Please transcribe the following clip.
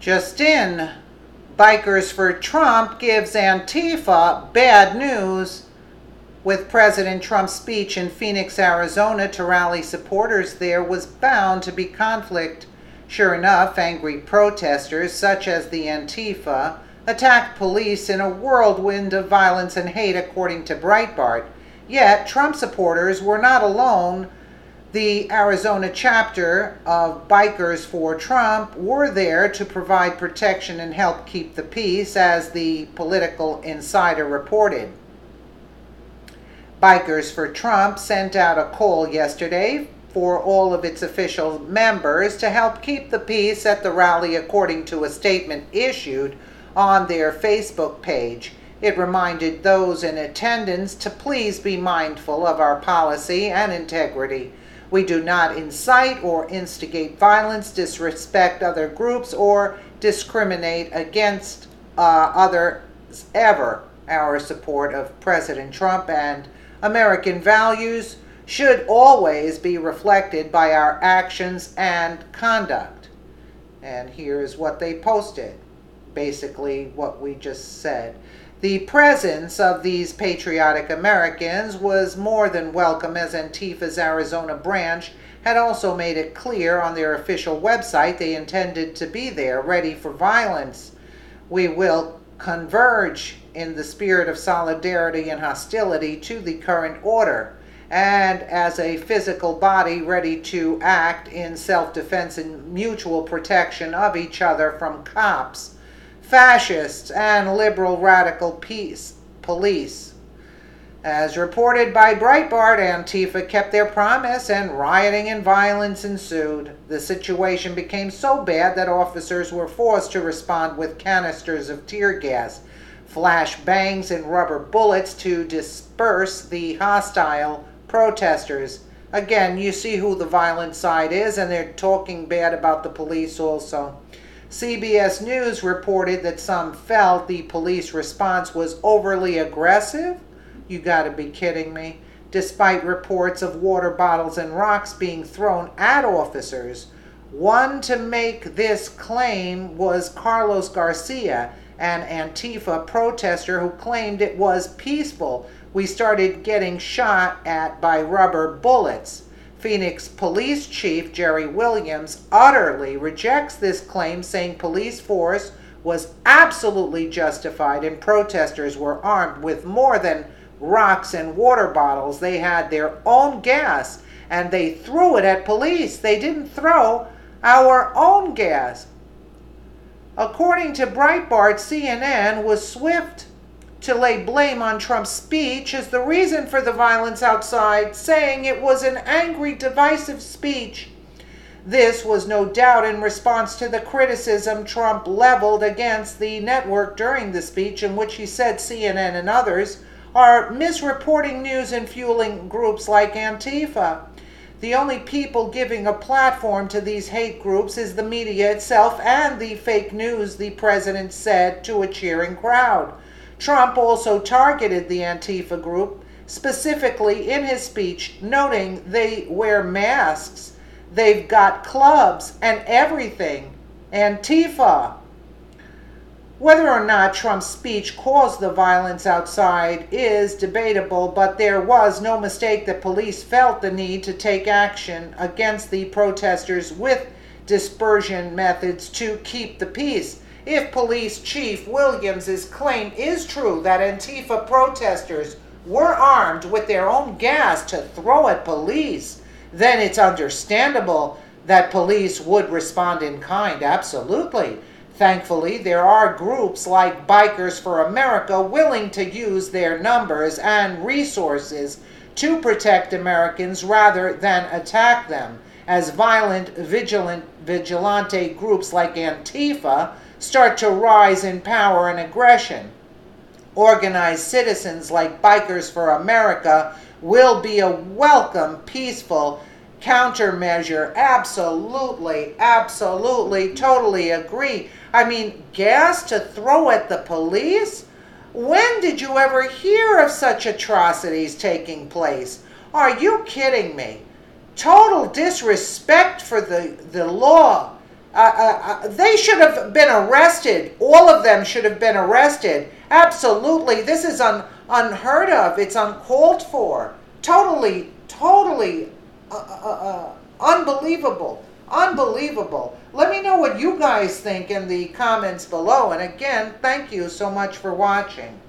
Just in, Bikers for Trump gives Antifa bad news. With President Trump's speech in Phoenix, Arizona to rally supporters there was bound to be conflict. Sure enough, angry protesters, such as the Antifa, attacked police in a whirlwind of violence and hate, according to Breitbart. Yet, Trump supporters were not alone. The Arizona chapter of Bikers for Trump were there to provide protection and help keep the peace, as the Political Insider reported. Bikers for Trump sent out a call yesterday for all of its official members to help keep the peace at the rally, according to a statement issued on their Facebook page. It reminded those in attendance to please be mindful of our policy and integrity. We do not incite or instigate violence, disrespect other groups, or discriminate against others ever. Our support of President Trump and American values should always be reflected by our actions and conduct. And here's what they posted. Basically what we just said. The presence of these patriotic Americans was more than welcome, as Antifa's Arizona branch had also made it clear on their official website they intended to be there, ready for violence. We will converge in the spirit of solidarity and hostility to the current order, and as a physical body ready to act in self-defense and mutual protection of each other from cops, fascists, and liberal radical police. As reported by Breitbart, Antifa kept their promise and rioting and violence ensued. The situation became so bad that officers were forced to respond with canisters of tear gas, flashbangs, and rubber bullets to disperse the hostile protesters. Again, you see who the violent side is, and they're talking bad about the police also. CBS News reported that some felt the police response was overly aggressive. You gotta be kidding me. Despite reports of water bottles and rocks being thrown at officers. One to make this claim was Carlos Garcia, an Antifa protester who claimed it was peaceful. We started getting shot at by rubber bullets. Phoenix Police Chief Jerry Williams utterly rejects this claim, saying police force was absolutely justified and protesters were armed with more than rocks and water bottles. They had their own gas and they threw it at police. They didn't throw our own gas. According to Breitbart, CNN was swift to lay blame on Trump's speech as the reason for the violence outside, saying it was an angry, divisive speech. This was no doubt in response to the criticism Trump leveled against the network during the speech, in which he said CNN and others are misreporting news and fueling groups like Antifa. The only people giving a platform to these hate groups is the media itself and the fake news, the president said to a cheering crowd. Trump also targeted the Antifa group specifically in his speech, noting they wear masks, they've got clubs and everything. Antifa. Whether or not Trump's speech caused the violence outside is debatable, but there was no mistake that police felt the need to take action against the protesters with dispersion methods to keep the peace. If Police Chief Williams' claim is true that Antifa protesters were armed with their own gas to throw at police, then it's understandable that police would respond in kind, absolutely. Thankfully, there are groups like Bikers for America willing to use their numbers and resources to protect Americans rather than attack them, as violent vigilante groups like Antifa start to rise in power and aggression. Organized citizens like Bikers for America will be a welcome, peaceful countermeasure. Absolutely, absolutely, totally agree. I mean, gas to throw at the police? When did you ever hear of such atrocities taking place? Are you kidding me? Total disrespect for the law. They should have been arrested. All of them should have been arrested. Absolutely. This is unheard of. It's uncalled for. Totally, totally unbelievable. Unbelievable. Let me know what you guys think in the comments below. And again, thank you so much for watching.